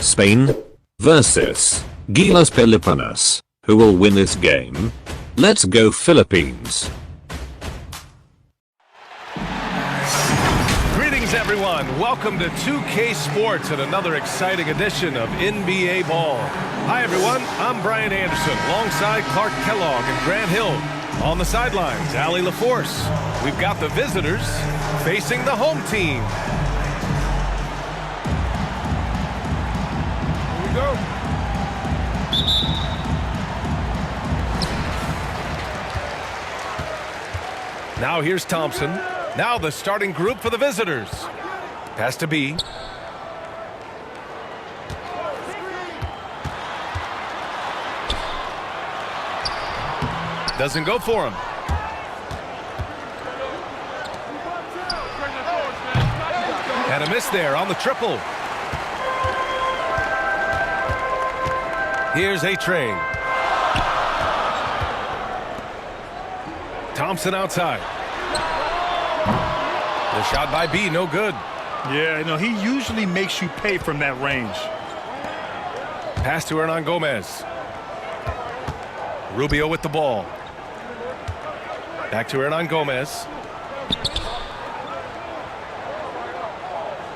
Spain versus GILAS Pilipinas. Who will win this game? Let's go Philippines. Greetings everyone, welcome to 2K Sports and another exciting edition of NBA Ball. Hi everyone, I'm Brian Anderson alongside Clark Kellogg and Grant Hill. On the sidelines, Allie LaForce. We've got the visitors facing the home team. Here we go. Now here's Thompson. Now the starting group for the visitors. Pass to B. Doesn't go for him. And a miss there on the triple. Here's A-Train. Thompson outside. The shot by B, no good. Yeah, you know, he usually makes you pay from that range. Pass to Hernan Gomez. Rubio with the ball. Back to Hernan Gomez.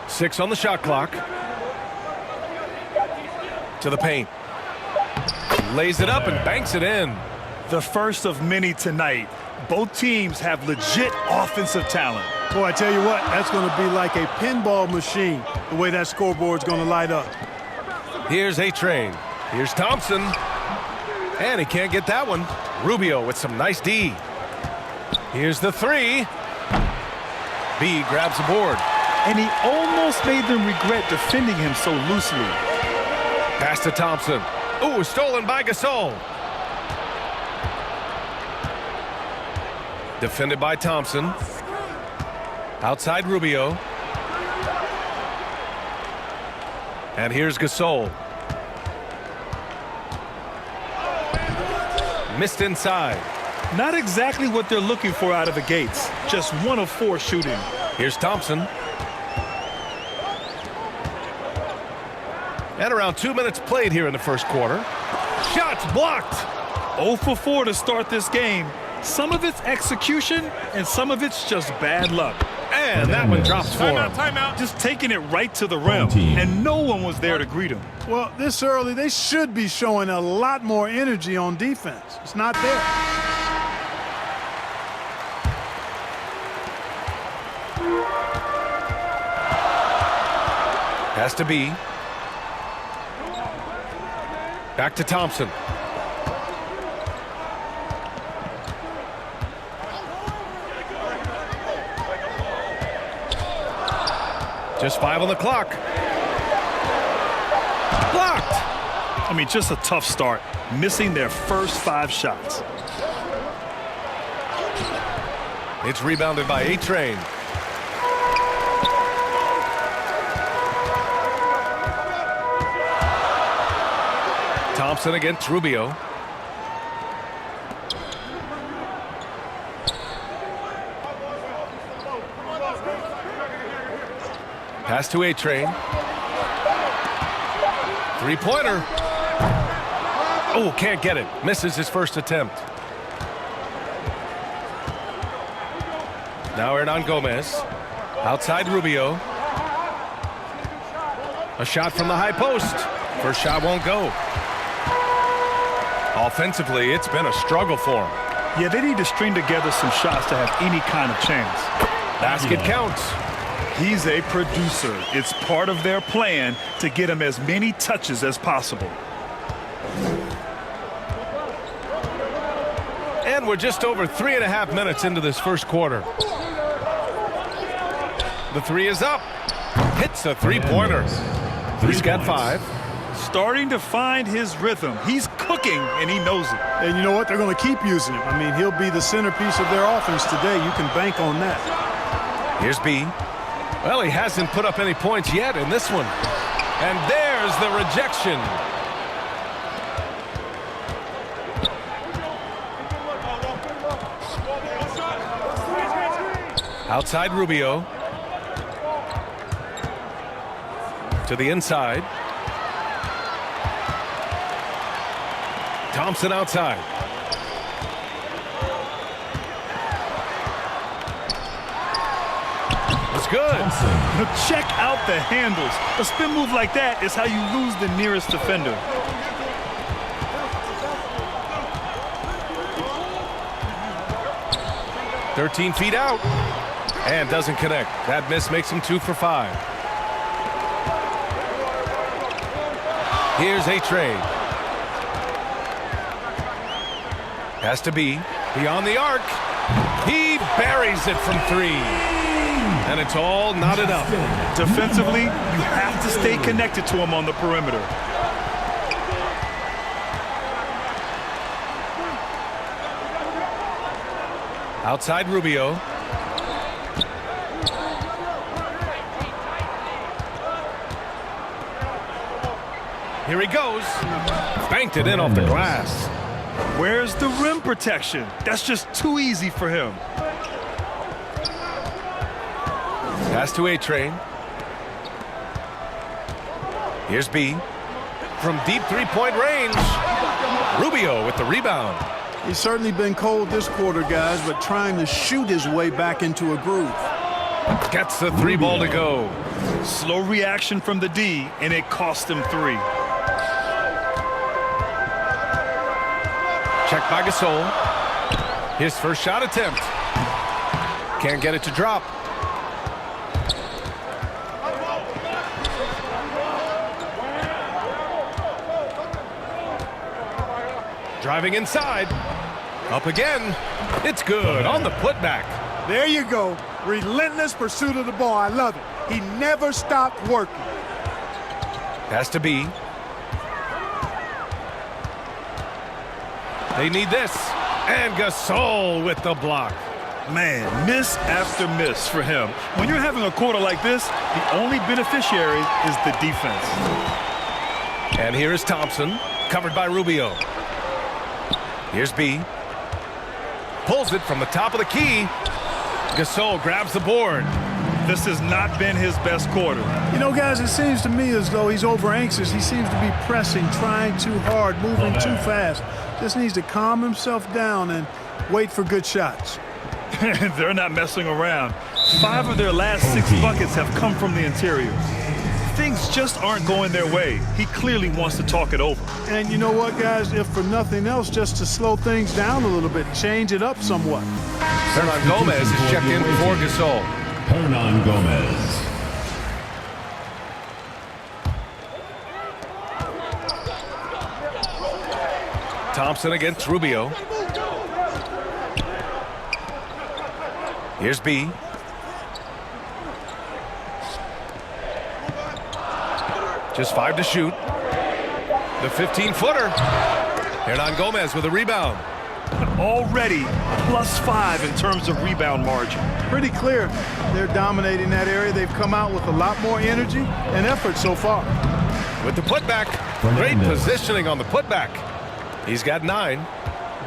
6 on the shot clock. To the paint. Lays it up and banks it in. The first of many tonight. Both teams have legit offensive talent. Boy, I tell you what, that's going to be like a pinball machine, the way that scoreboard's going to light up. Here's A-Train. Here's Thompson. And he can't get that one. Rubio with some nice D. Here's the 3. B grabs the board. And he almost made them regret defending him so loosely. Pass to Thompson. Ooh, stolen by Gasol. Defended by Thompson. Outside Rubio. And here's Gasol. Missed inside. Not exactly what they're looking for out of the gates. Just 1 of 4 shooting. Here's Thompson. And around 2 minutes played here in the first quarter. Shots blocked. 0 for 4 to start this game. Some of it's execution, and some of it's just bad luck. And that one drops for him. Timeout. Just taking it right to the rim, and no one was there to greet him. Well, this early, they should be showing a lot more energy on defense. It's not there. Has to be. Back to Thompson. Just 5 on the clock. Blocked. I mean, just a tough start. Missing their first 5 shots. It's rebounded by A-Train. Thompson against Rubio. Pass to A-Train. 3-pointer. Oh, can't get it. Misses his first attempt. Now Hernan Gomez. Outside Rubio. A shot from the high post. First shot won't go. Offensively, it's been a struggle for him. Yeah, they need to string together some shots to have any kind of chance. Basket counts. He's a producer. It's part of their plan to get him as many touches as possible. And we're just over 3.5 minutes into this first quarter. The 3 is up. Hits a 3-pointer. He's got 5. Starting to find his rhythm. He's cooking, and he knows it. And you know what? They're going to keep using him. I mean, he'll be the centerpiece of their offense today. You can bank on that. Here's B. Well, he hasn't put up any points yet in this one. And there's the rejection. Outside Rubio. To the inside. Thompson outside. It's good. Check out the handles. A spin move like that is how you lose the nearest defender. "13 feet out and doesn't connect. That miss makes him 2 for 5. Here's a trade. Has to be beyond the arc. He buries it from 3. And it's all knotted up. Defensively, you have to stay connected to him on the perimeter. Outside Rubio. Here he goes. Banked it in off the glass. Where's the rim protection? That's just too easy for him. Pass to A-Train. Here's B. From deep three-point range. Rubio with the rebound. He's certainly been cold this quarter, guys, but trying to shoot his way back into a groove. Gets the 3 ball to go. Slow reaction from the D, and it cost him 3. Check by Gasol. His first shot attempt. Can't get it to drop. Driving inside. Up again. It's good on the putback. There you go. Relentless pursuit of the ball. I love it. He never stopped working. Has to be. They need this. And Gasol with the block. Man, miss after miss for him. When you're having a quarter like this, the only beneficiary is the defense. And here is Thompson, covered by Rubio. Here's B. Pulls it from the top of the key. Gasol grabs the board. This has not been his best quarter. You know, guys, it seems to me as though he's over anxious. He seems to be pressing, trying too hard, moving too fast. Just needs to calm himself down and wait for good shots. They're not messing around. 5 of their last 6 buckets have come from the interior. Things just aren't going their way. He clearly wants to talk it over. And you know what, guys? If for nothing else, just to slow things down a little bit, change it up somewhat. Hernan Gomez is checked in for Gasol. Hernan Gomez. Thompson against Rubio. Here's B. Just 5 to shoot. The 15-footer. Hernan Gomez with a rebound. Already +5 in terms of rebound margin. Pretty clear they're dominating that area. They've come out with a lot more energy and effort so far. With the putback. Great positioning on the putback. He's got 9.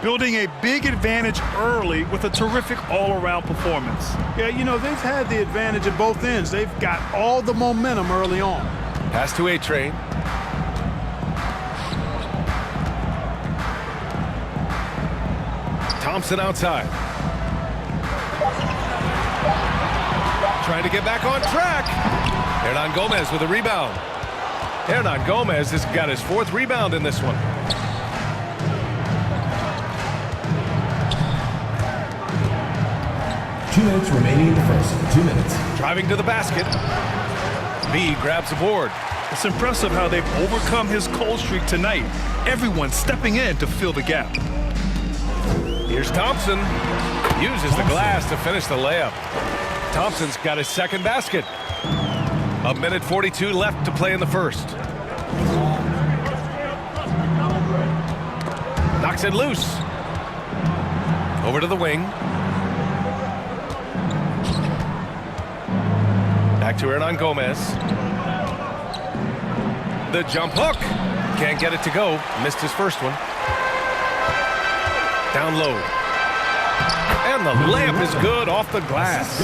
Building a big advantage early with a terrific all-around performance. Yeah, you know, they've had the advantage at both ends. They've got all the momentum early on. Pass to A-Train. Thompson outside. Trying to get back on track. Hernan Gomez with a rebound. Hernan Gomez has got his 4th rebound in this one. Two minutes remaining in the first. 2 minutes. Driving to the basket. B grabs the board. It's impressive how they've overcome his cold streak tonight. Everyone stepping in to fill the gap. Here's Thompson. Uses the glass to finish the layup. Thompson's got his 2nd basket. 1:42 left to play in the first. Knocks it loose. Over to the wing. Back to Hernan Gomez. The jump hook. Can't get it to go. Missed his first one. Down low. And the layup is good off the glass.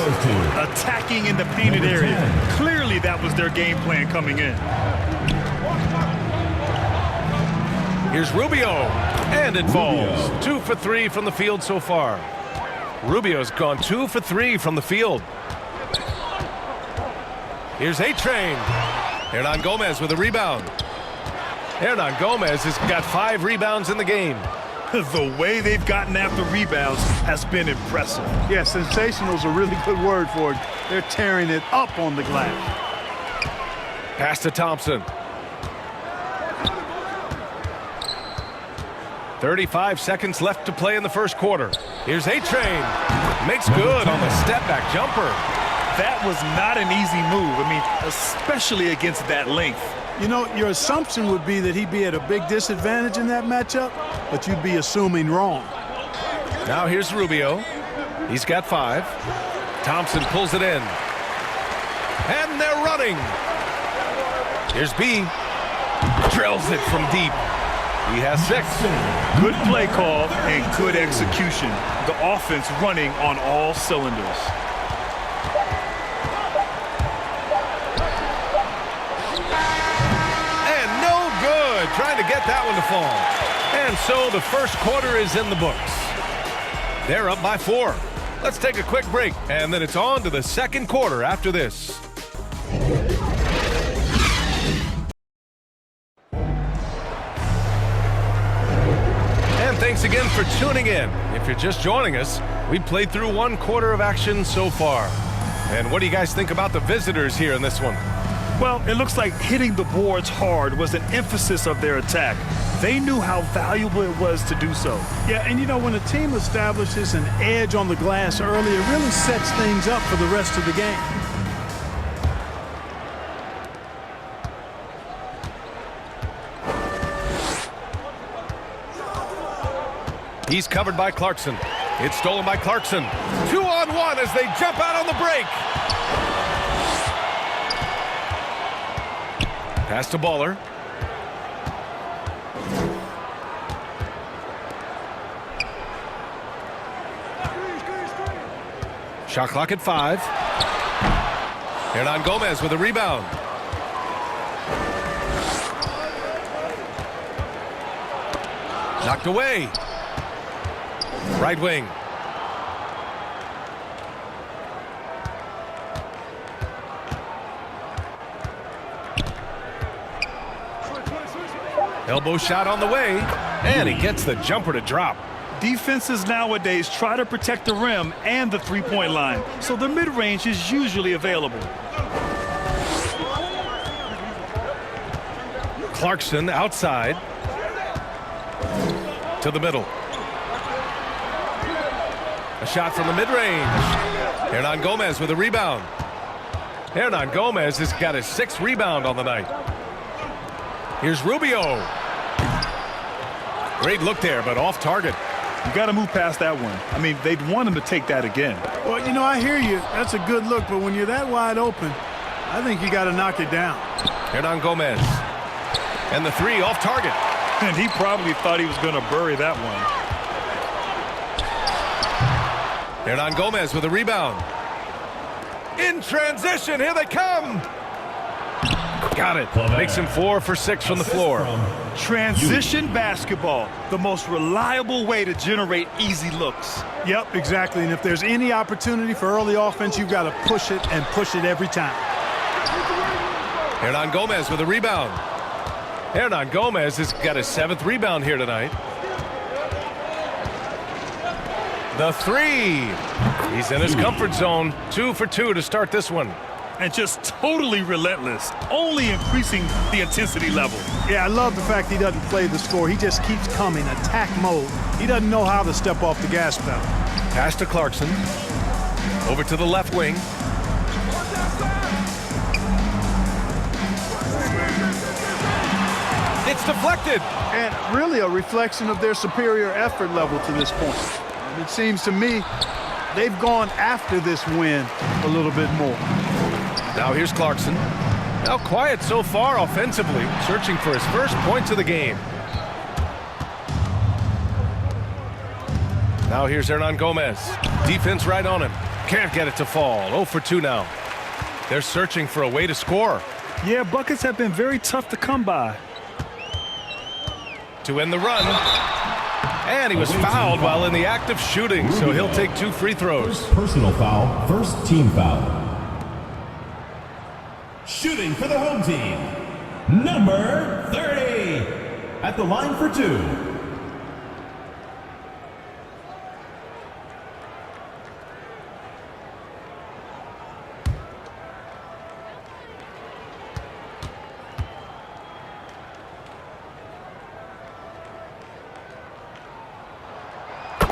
Attacking in the painted area. Clearly that was their game plan coming in. Here's Rubio. And it falls. 2 for 3 from the field so far. Rubio's gone 2 for 3 from the field. Here's A-Train. Hernan Gomez with a rebound. Hernan Gomez has got 5 rebounds in the game. The way they've gotten after rebounds has been impressive. Yeah, sensational is a really good word for it. They're tearing it up on the glass. Pass to Thompson. 35 seconds left to play in the first quarter. Here's A-Train. Makes good on the step-back jumper. That was not an easy move. I mean, especially against that length. You know, your assumption would be that he'd be at a big disadvantage in that matchup, but you'd be assuming wrong. Now here's Rubio. He's got 5. Thompson pulls it in. And they're running. Here's B. Drills it from deep. He has 6. Good play call and good execution. The offense running on all cylinders. And no good. Trying to get that one to fall. And so the first quarter is in the books. They're up by 4. Let's take a quick break, and then it's on to the second quarter after this. Thanks again for tuning in. If you're just joining us, we played through 1 quarter of action so far. And what do you guys think about the visitors here in this one? Well, it looks like hitting the boards hard was an emphasis of their attack. They knew how valuable it was to do so. Yeah, and you know, when a team establishes an edge on the glass early, it really sets things up for the rest of the game. He's covered by Clarkson. It's stolen by Clarkson. 2-on-1 as they jump out on the break. Pass to Baller. Shot clock at 5. Hernan Gomez with a rebound. Knocked away. Right wing. Elbow shot on the way, and he gets the jumper to drop. Defenses nowadays try to protect the rim and the three-point line, so the mid-range is usually available. Clarkson outside to the middle. A shot from the mid-range. Hernan Gomez with a rebound. Hernan Gomez has got his 6th rebound on the night. Here's Rubio. Great look there, but off target. You got to move past that one. I mean, they'd want him to take that again. Well, you know, I hear you. That's a good look, but when you're that wide open, I think you got to knock it down. Hernan Gomez. And the 3 off target. And he probably thought he was going to bury that one. Hernan Gomez with a rebound. In transition, here they come. Got it. Makes him 4 for 6 from the floor. Transition basketball, the most reliable way to generate easy looks. Yep, exactly. And if there's any opportunity for early offense, you've got to push it and push it every time. Hernan Gomez with a rebound. Hernan Gomez has got his 7th rebound here tonight. The 3. He's in his comfort zone. 2 for 2 to start this one. And just totally relentless, only increasing the intensity level. Yeah, I love the fact he doesn't play the score. He just keeps coming, attack mode. He doesn't know how to step off the gas pedal. Pass to Clarkson. Over to the left wing. It's deflected. And really a reflection of their superior effort level to this point. It seems to me they've gone after this win a little bit more. Now here's Clarkson. Now quiet so far offensively, searching for his first points of the game. Now here's Hernan Gomez. Defense right on him. Can't get it to fall. 0 for 2 now. They're searching for a way to score. Yeah, buckets have been very tough to come by. To end the run. And he was fouled while in the act of shooting, so he'll take 2 free throws. First personal foul, first team foul. Shooting for the home team, number 30. At the line for 2.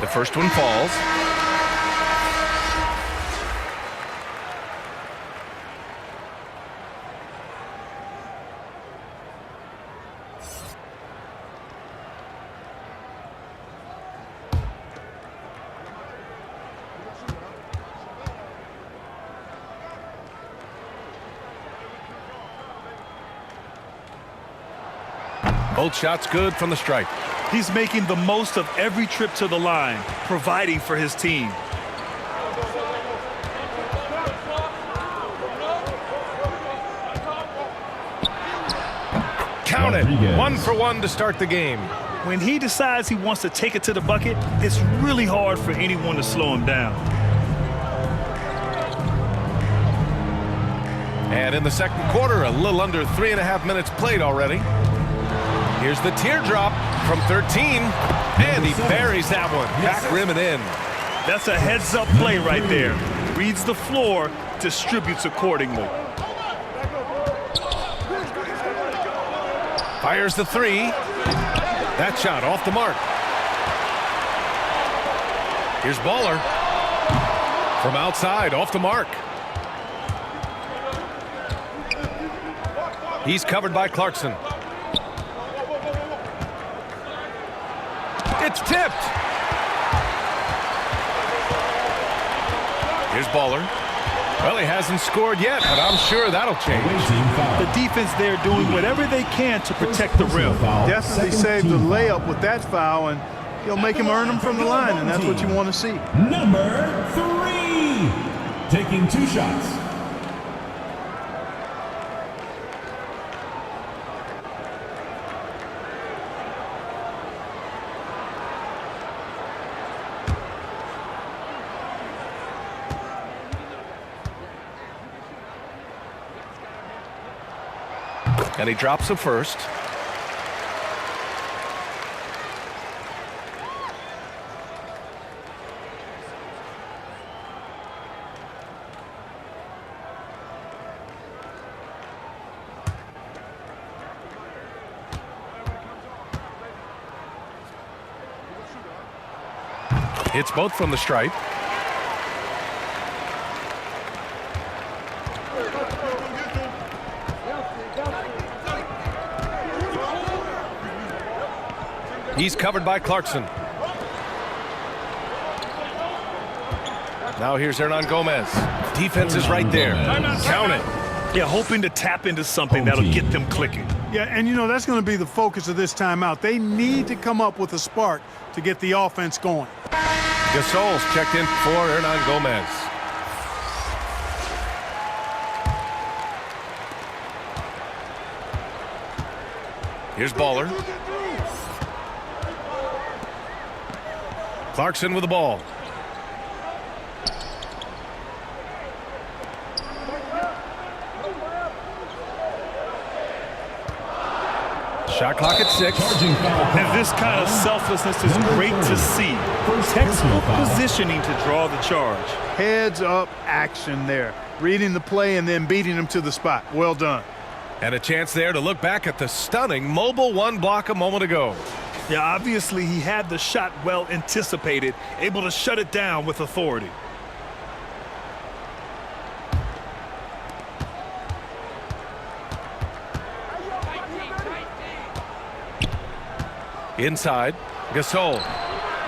The first one falls. Both shots good from the stripe. He's making the most of every trip to the line, providing for his team. Count it. 1 for 1 to start the game. When he decides he wants to take it to the bucket, it's really hard for anyone to slow him down. And in the second quarter, a little under 3.5 minutes played already. Here's the teardrop from 13, and he buries that one. Back rim and in. That's a heads-up play right there. Reads the floor, distributes accordingly. Fires the 3. That shot off the mark. Here's Baller. From outside, off the mark. He's covered by Clarkson. It's tipped. Here's Baller. Well, he hasn't scored yet, but I'm sure that'll change. The defense there doing whatever they can to protect the rim. Definitely saved the layup with that foul, and he'll make him earn them from the line, and that's what you want to see. Number 3, taking 2 shots. And he drops the first. Hits both from the stripe. He's covered by Clarkson. Now here's Hernan Gomez. Defense is right there. Count it. Yeah, hoping to tap into something that'll get them clicking. Yeah, and you know, that's going to be the focus of this timeout. They need to come up with a spark to get the offense going. Gasol's checked in for Hernan Gomez. Here's Baller. Clarkson with the ball. Shot clock at 6. And this kind of selflessness is great to see. Textbook positioning to draw the charge. Heads up action there. Reading the play and then beating him to the spot. Well done. And a chance there to look back at the stunning mobile 1 block a moment ago. Yeah, obviously he had the shot well anticipated, able to shut it down with authority. Inside, Gasol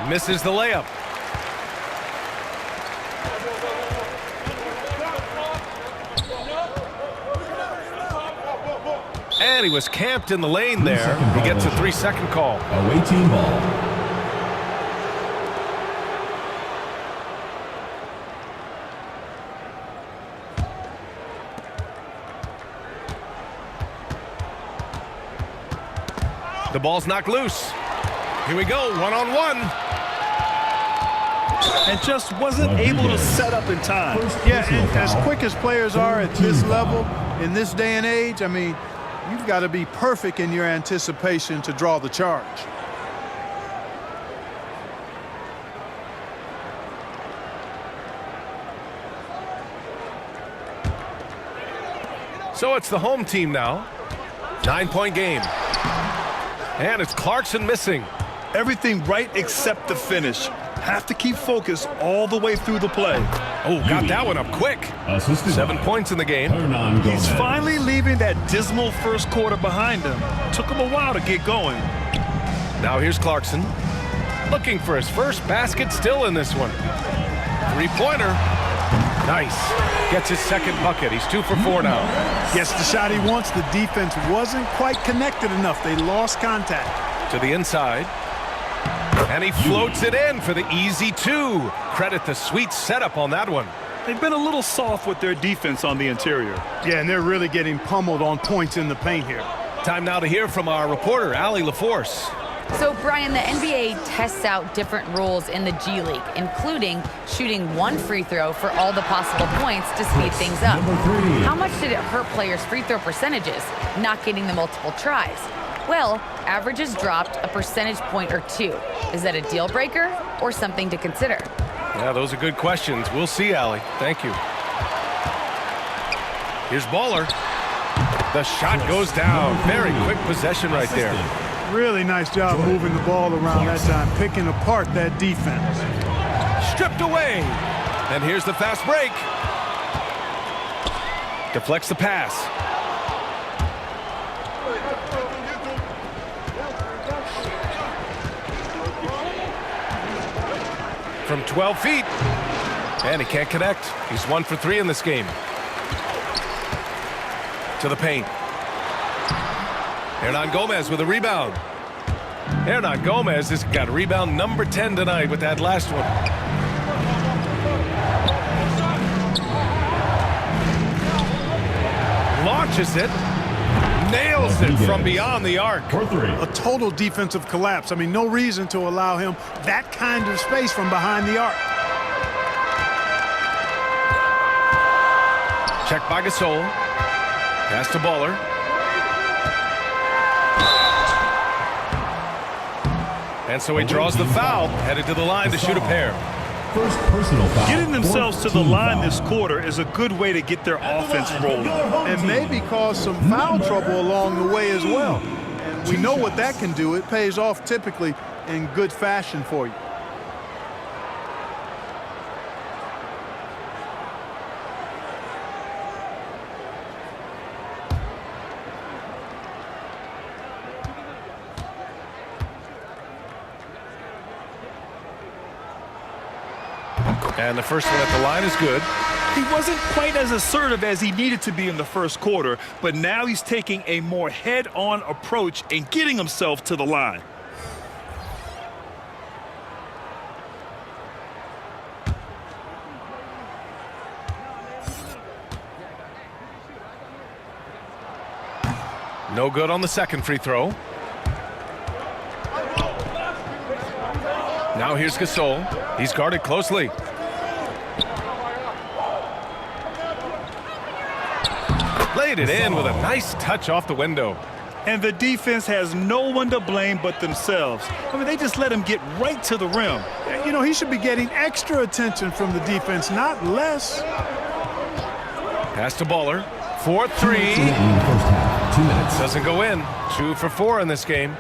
misses the layup. And he was camped in the lane there. He gets a 3-second call. Away team ball. The ball's knocked loose. Here we go, one-on-one. And just wasn't able to set up in time. Yeah, and as quick as players are at this level, in this day and age, I mean, you've got to be perfect in your anticipation to draw the charge. So it's the home team now. 9-point game. And it's Clarkson missing. Everything right except the finish. Have to keep focused all the way through the play. Oh, got that one up quick. 7 points in the game. He's finally leaving that dismal first quarter behind him. Took him a while to get going. Now here's Clarkson. Looking for his first basket still in this one. Three-pointer. Nice. Gets his second bucket. He's 2 for 4 now. Gets the shot he wants. The defense wasn't quite connected enough. They lost contact. To the inside. And he floats it in for the easy 2. Credit the sweet setup on that one. They've been a little soft with their defense on the interior. Yeah, and they're really getting pummeled on points in the paint here. Time now to hear from our reporter, Allie LaForce. So, Brian, the NBA tests out different rules in the G League, including shooting 1 free throw for all the possible points to speed things up. How much did it hurt players' free throw percentages, not getting the multiple tries? Well, averages dropped a percentage point or 2. Is that a deal breaker or something to consider? Yeah, those are good questions. We'll see, Allie. Thank you. Here's Baller. The shot goes down. Very quick possession right there. Really nice job moving the ball around that time, picking apart that defense. Stripped away. And here's the fast break. Deflects the pass. From 12 feet. And he can't connect. He's 1 for 3 in this game. To the paint. Hernan Gomez with a rebound. Hernan Gomez has got rebound number 10 tonight with that last one. Launches it. Nails it from beyond the arc. A total defensive collapse. I mean, no reason to allow him that kind of space from behind the arc. Check by Gasol. Pass to Baller. And so he draws the foul, headed to the line to shoot a pair. First personal foul. Getting themselves to the line this quarter is a good way to get their offense rolling. And maybe cause some foul trouble along the way as well. And we know what that can do. It pays off typically in good fashion for you. And the first one at the line is good. He wasn't quite as assertive as he needed to be in the first quarter, but now he's taking a more head-on approach and getting himself to the line. No good on the second free throw. Now here's Gasol. He's guarded closely. Laid it in with a nice touch off the window. And the defense has no one to blame but themselves. I mean, they just let him get right to the rim. You know, he should be getting extra attention from the defense, not less. Pass to Baller. 4-3. Doesn't go in. 2 for 4 in this game.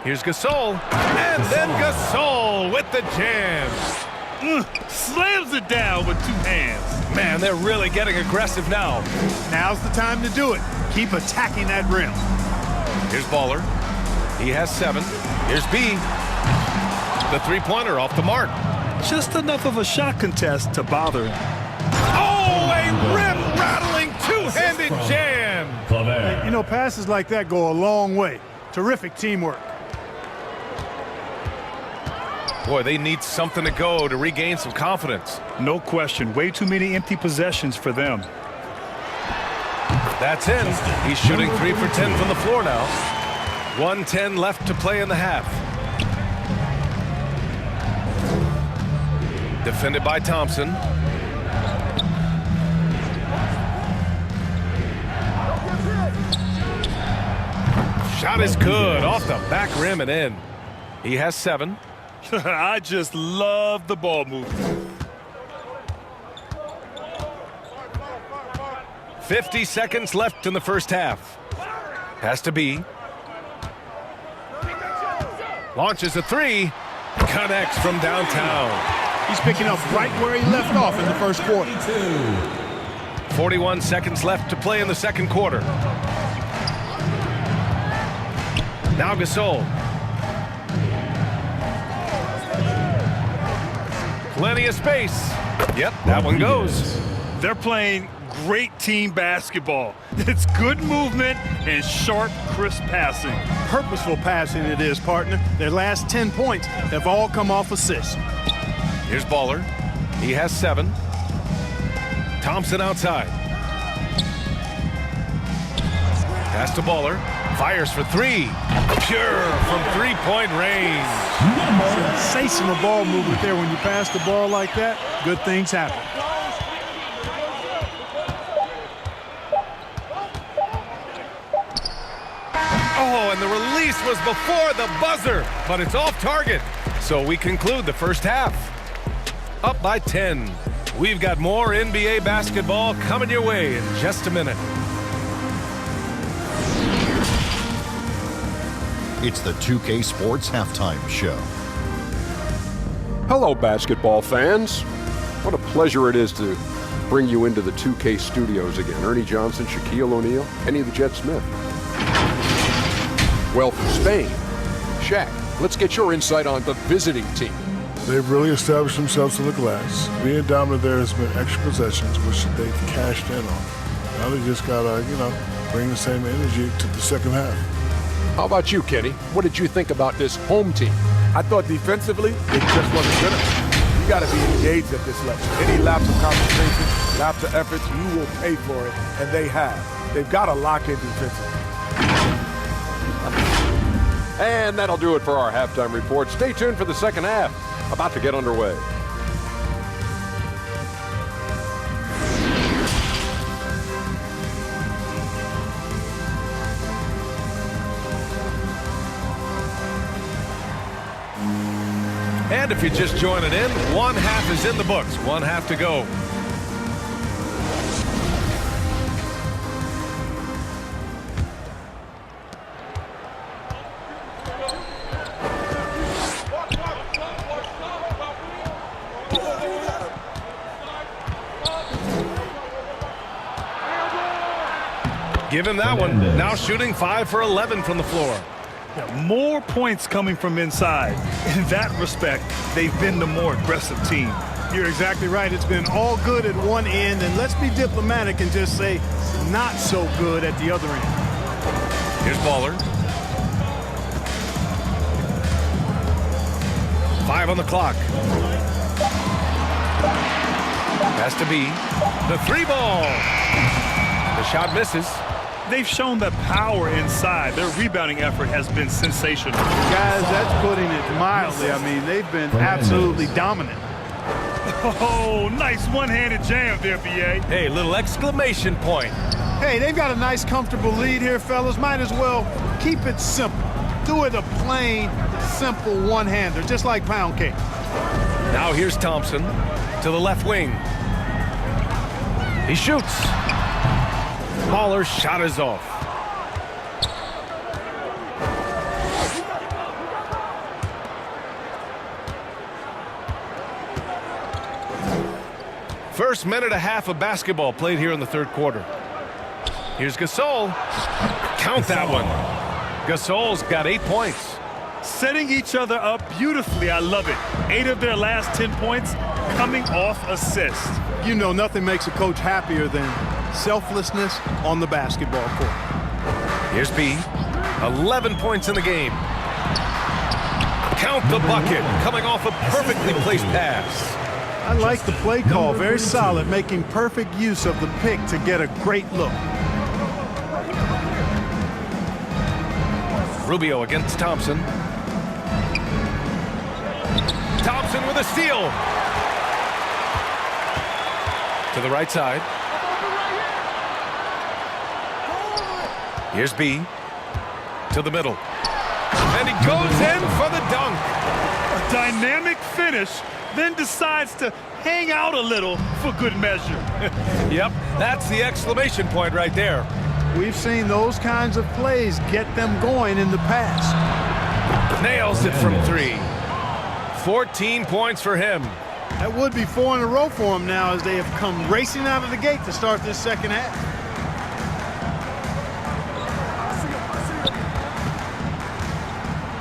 Here's Gasol. And then Gasol with the jam. Slams it down with 2 hands. Man, they're really getting aggressive now. Now's the time to do it. Keep attacking that rim. Here's Baller. He has 7. Here's B. The three-pointer off the mark. Just enough of a shot contest to bother him. Oh, a rim-rattling two-handed jam. You know, passes like that go a long way. Terrific teamwork. Boy, they need something to go to regain some confidence. No question. Way too many empty possessions for them. That's in. He's shooting 3 for 10 from the floor now. 1:10 left to play in the half. Defended by Thompson. Shot is good off the back rim and in. He has 7. I just love the ball movement. 50 seconds left in the first half. Has to be. Launches a 3. Connects from downtown. He's picking up right where he left off in the first quarter. 41 seconds left to play in the second quarter. Now Gasol. Plenty of space. Yep, that one goes. They're playing great team basketball. It's good movement and sharp, crisp passing. Purposeful passing it is, partner. Their last 10 points have all come off assists. Here's Baller. He has 7. Thompson outside. Pass to Baller. Fires for 3. Pure from three-point range. Sensational ball movement there. When you pass the ball like that, good things happen. Oh, and the release was before the buzzer, but it's off target. So we conclude the first half. Up by 10. We've got more NBA basketball coming your way in just a minute. It's the 2K Sports Halftime Show. Hello, basketball fans. What a pleasure it is to bring you into the 2K studios again. Ernie Johnson, Shaquille O'Neal, Kenny the Jet Smith. Well, from Spain, Shaq, let's get your insight on the visiting team. They've really established themselves to the glass. Being dominant there has been extra possessions, which they've cashed in on. Now they just got to, bring the same energy to the second half. How about you, Kenny? What did you think about this home team? I thought defensively, it just wasn't good enough. You got to be engaged at this level. Any lapse of concentration, lapse of efforts, you will pay for it, and they have. They've got to lock in defensively. And that'll do it for our halftime report. Stay tuned for the second half. About to get underway. And if you're just joining in, one half is in the books. One half to go. Give him that one. Now shooting 5 for 11 from the floor. More points coming from inside. In that respect, they've been the more aggressive team. You're exactly right. It's been all good at one end, and let's be diplomatic and just say not so good at the other end. Here's Baller. 5 on the clock. Has to be the 3-ball. The shot misses. They've shown that power inside. Their rebounding effort has been sensational. Guys, that's putting it mildly. I mean, they've been absolutely dominant. Oh, nice one-handed jam there, BA. Hey, little exclamation point. Hey, they've got a nice, comfortable lead here, fellas. Might as well keep it simple. Do it a plain, simple one-hander, just like pound cake. Now here's Thompson to the left wing. He shoots. Baller's shot is off. First minute and a half of basketball played here in the third quarter. Here's Gasol. Count that one. Gasol's got 8 points. Setting each other up beautifully. I love it. 8 of their last 10 points coming off assists. You know, nothing makes a coach happier than selflessness on the basketball court. Here's B. 11 points in the game. Count the bucket. Coming off a perfectly placed pass. I like the play call. Very solid, making perfect use of the pick to get a great look. Rubio against Thompson. Thompson with a steal. To the right side. Here's B. To the middle. And he goes in for the dunk. A dynamic finish, then decides to hang out a little for good measure. Yep, that's the exclamation point right there. We've seen those kinds of plays get them going in the past. Nails it from 3. 14 points for him. That would be 4 in a row for him now as they have come racing out of the gate to start this second half.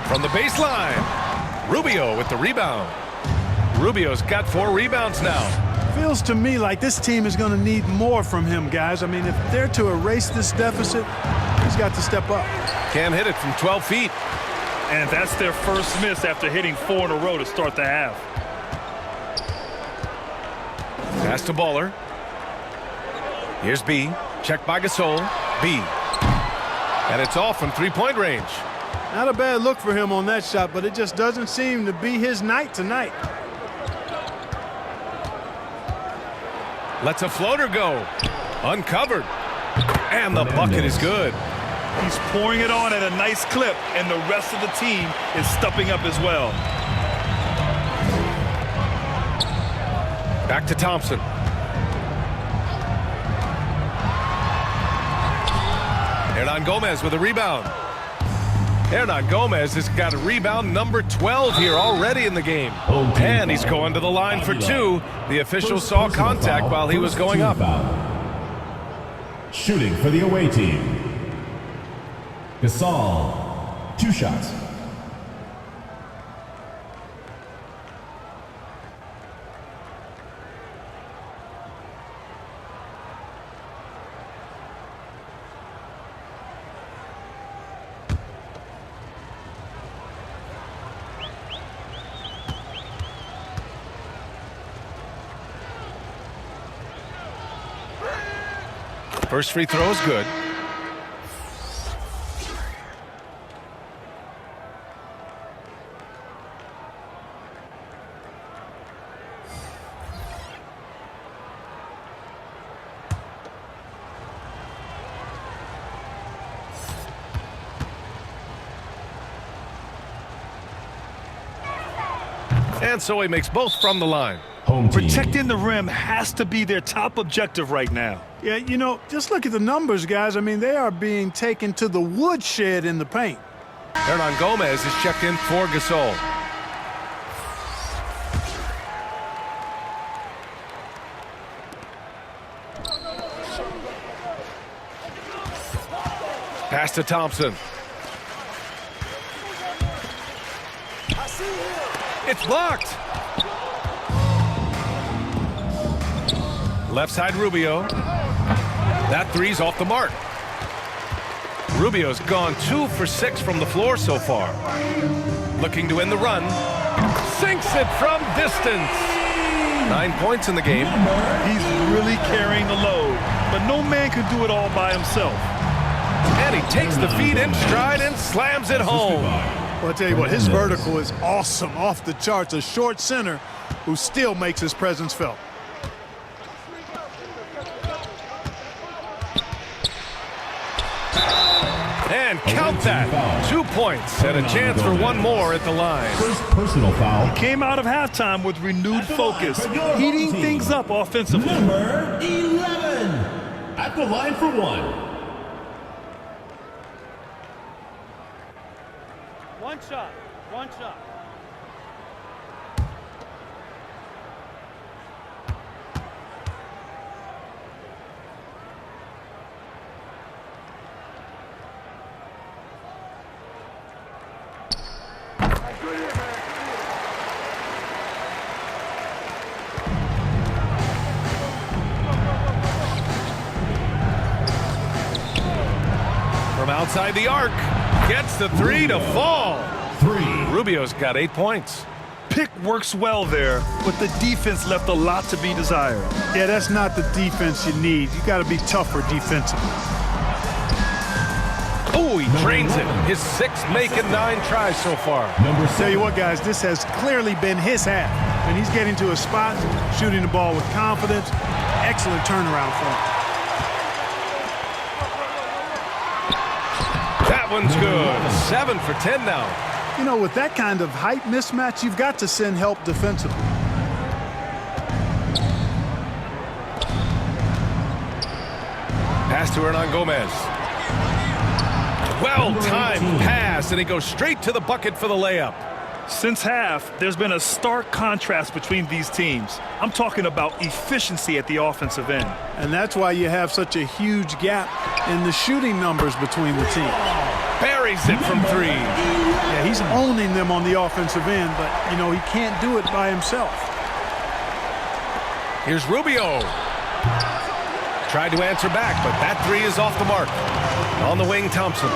From the baseline, Rubio with the rebound. Rubio's got 4 rebounds now. Feels to me like this team is going to need more from him, guys. I mean, if they're to erase this deficit, he's got to step up. Can't hit it from 12 feet. And that's their first miss after hitting 4 in a row to start the half. Pass to Baller. Here's B. Checked by Gasol. B. And it's off from 3-point range. Not a bad look for him on that shot, but it just doesn't seem to be his night tonight. Lets a floater go. Uncovered. And the bucket is good. He's pouring it on at a nice clip, and the rest of the team is stepping up as well. Back to Thompson. Hernan Gomez with a rebound. Hernan Gomez has got a rebound number 12 here already in the game. And he's going to the line for 2. The official saw contact while he was going up. Shooting for the away team. Gasol, 2 shots. First free throw is good. And so he makes both from the line. Protecting the rim has to be their top objective right now. Yeah, you know, just look at the numbers, guys. I mean, they are being taken to the woodshed in the paint. Hernan Gomez is checked in for Gasol. Pass to Thompson. It's blocked. Left side Rubio. That three's off the mark. Rubio's gone 2 for 6 from the floor so far. Looking to end the run. Sinks it from distance. 9 points in the game. He's really carrying the load, but no man can do it all by himself. And he takes the feed in stride and slams it home. Well, I'll tell you what, his vertical is awesome, off the charts. A short center who still makes his presence felt. And count that. 2 points and a chance for one more at the line. First personal foul. He came out of halftime with renewed focus, heating things up offensively. Number 11 at the line for 1. One shot. One shot. From outside the arc, gets the three to fall. 3. Rubio's got 8 points. Pick works well there, but the defense left a lot to be desired. Yeah, that's not the defense you need. You got to be tougher defensively. Oh, Ooh, he drains it. His 6th make in 9 tries so far. Tell you what, guys, this has clearly been his half. And he's getting to a spot, shooting the ball with confidence. Excellent turnaround for him. That one's good. 7 for 10 now. You know, with that kind of height mismatch, you've got to send help defensively. Pass to Hernan Gomez. Well-timed pass, and he goes straight to the bucket for the layup. Since half, there's been a stark contrast between these teams. I'm talking about efficiency at the offensive end. And that's why you have such a huge gap in the shooting numbers between the teams. Buries it from 3. Yeah, he's owning them on the offensive end, but, you know, he can't do it by himself. Here's Rubio. Tried to answer back, but that 3 is off the mark. On the wing, Thompson.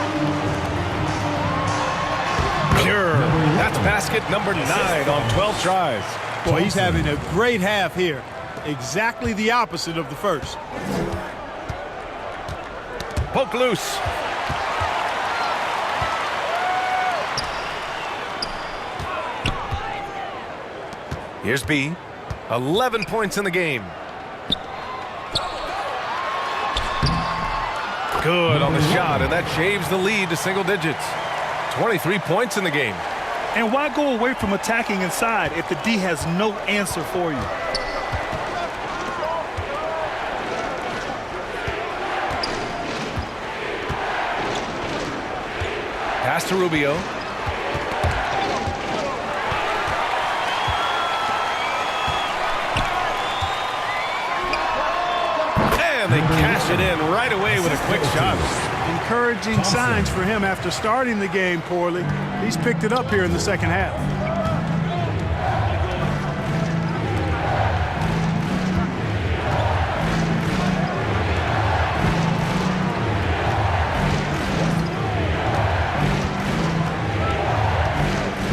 Pure. That's basket number 9 on 12 tries. Boy, he's having a great half here. Exactly the opposite of the first. Poke loose. Here's B. 11 points in the game. Good on the shot, and that shaves the lead to single digits. 23 points in the game. And why go away from attacking inside if the D has no answer for you? Pass to Rubio. And they cash it in right away with a quick shot. Encouraging signs for him after starting the game poorly. He's picked it up here in the second half.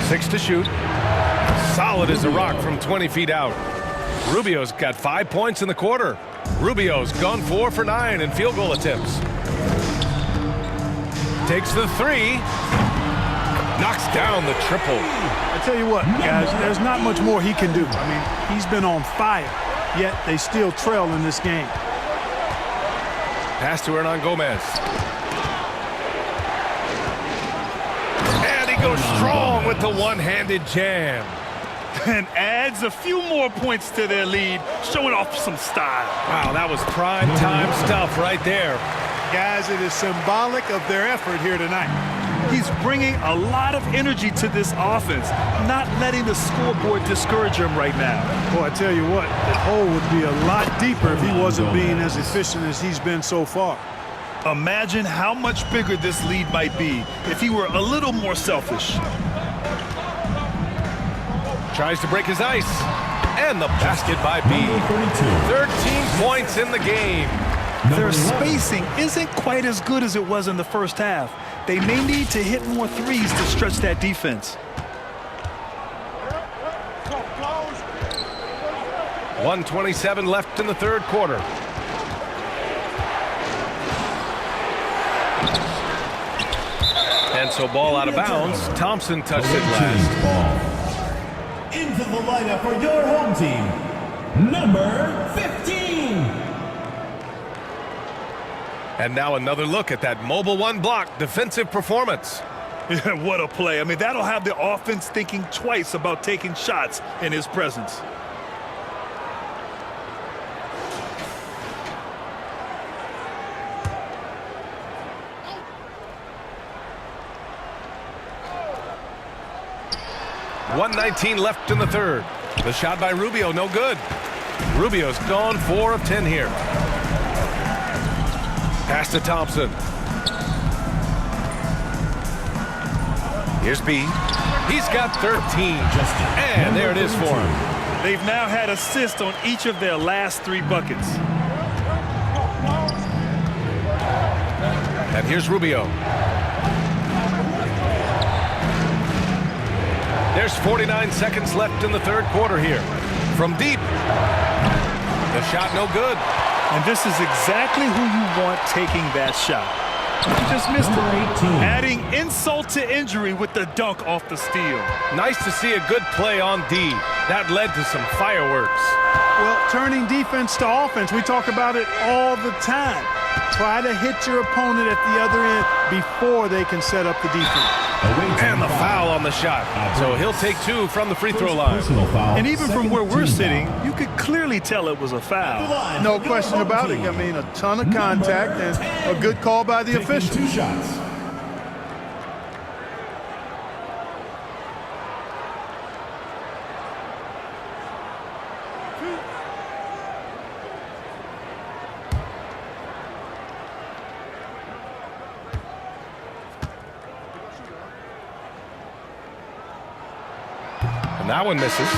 Six to shoot. Solid as a rock from 20 feet out. Rubio's got 5 points in the quarter. Rubio's gone 4 for 9 in field goal attempts. Takes the 3. Knocks down the triple. I tell you what, guys, there's not much more he can do. I mean, he's been on fire, yet they still trail in this game. Pass to Hernan Gomez. And he goes strong with the one-handed jam. And adds a few more points to their lead, showing off some style. Wow, that was prime time stuff right there. Guys, it is symbolic of their effort here tonight. He's bringing a lot of energy to this offense, not letting the scoreboard discourage him right now. Boy, I tell you what, the hole would be a lot deeper if he wasn't being as efficient as he's been so far. Imagine how much bigger this lead might be if he were a little more selfish. Tries to break his ice. And the basket by B. 13 points in the game. Their spacing isn't quite as good as it was in the first half. They may need to hit more threes to stretch that defense. 1:27 left in the third quarter. And so ball out of bounds. Thompson touched it last. Into the lineup for your home team, number 15. And now another look at that mobile one block defensive performance. What a play. I mean, that'll have the offense thinking twice about taking shots in his presence. .119 left in the third. The shot by Rubio, no good. Rubio's gone 4 of 10 here. Pass to Thompson. Here's B. He's got 13. And there it is for him. They've now had assists on each of their last 3 buckets. And here's Rubio. There's 49 seconds left in the third quarter here. From deep. The shot no good. And this is exactly who you want taking that shot. He just missed it. Adding insult to injury with the dunk off the steal. Nice to see a good play on D. That led to some fireworks. Well, turning defense to offense, we talk about it all the time. Try to hit your opponent at the other end before they can set up the defense. And the foul on the shot. So he'll take 2 from the free throw line. And even from where we're sitting, you could clearly tell it was a foul. No question about it. I mean, a ton of contact and a good call by the official. 2 shots. And that one misses.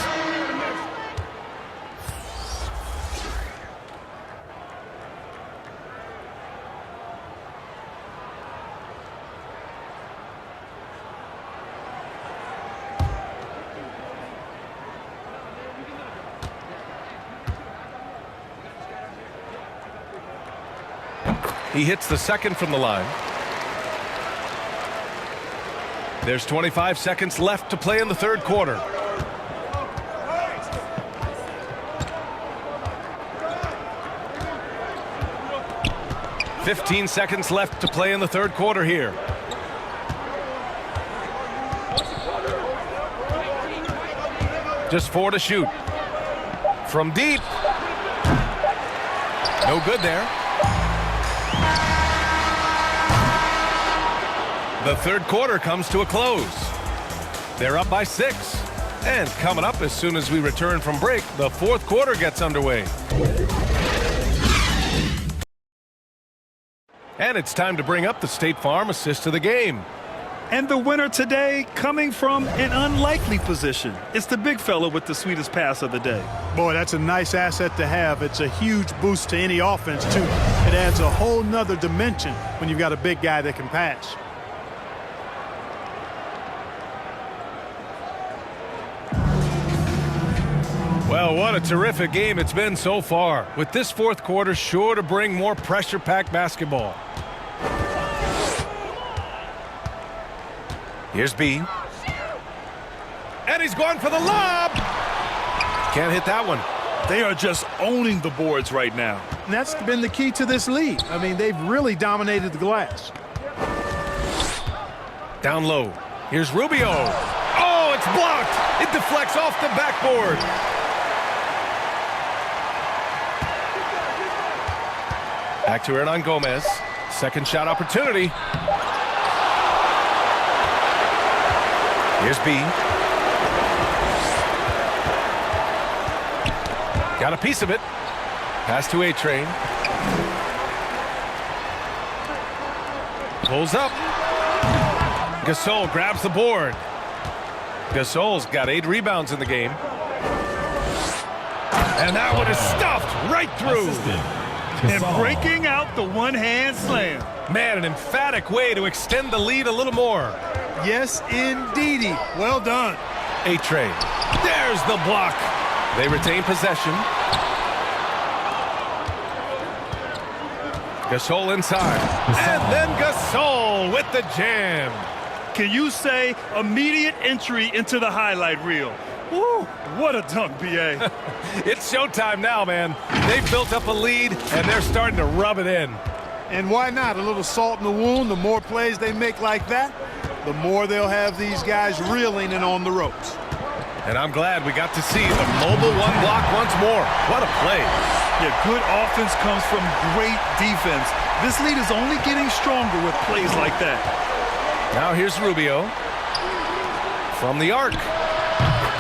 He hits the second from the line. There's 25 seconds left to play in the third quarter. "15 seconds left to play in the third quarter here. Just 4 to shoot. From deep. No good there. The third quarter comes to a close. They're up by 6. And coming up as soon as we return from break, the fourth quarter gets underway. And it's time to bring up the State Farm assist of the game. And the winner today coming from an unlikely position. It's the big fella with the sweetest pass of the day. Boy, that's a nice asset to have. It's a huge boost to any offense, too. It adds a whole nother dimension when you've got a big guy that can pass. Well, what a terrific game it's been so far, with this fourth quarter sure to bring more pressure-packed basketball. Here's B. And he's going for the lob. Can't hit that one. They are just owning the boards right now. And that's been the key to this lead. I mean, they've really dominated the glass. Down low. Here's Rubio. Oh, it's blocked. It deflects off the backboard. Back to Hernan Gomez. Second shot opportunity. Here's B. Got a piece of it. Pass to A-Train. Pulls up. Gasol grabs the board. Gasol's got 8 rebounds in the game. And that one is stuffed right through. And breaking out the one-hand slam. Man, an emphatic way to extend the lead a little more. Yes, indeedy. Well done. A-Train. There's the block. They retain possession. Gasol inside. And then Gasol with the jam. Can you say immediate entry into the highlight reel? Woo, what a dunk, B.A. It's showtime now, man. They've built up a lead, and they're starting to rub it in. And why not? A little salt in the wound. The more plays they make like that, the more they'll have these guys reeling and on the ropes. And I'm glad we got to see the mobile one block once more. What a play. Yeah, good offense comes from great defense. This lead is only getting stronger with plays like that. Now here's Rubio. From the arc.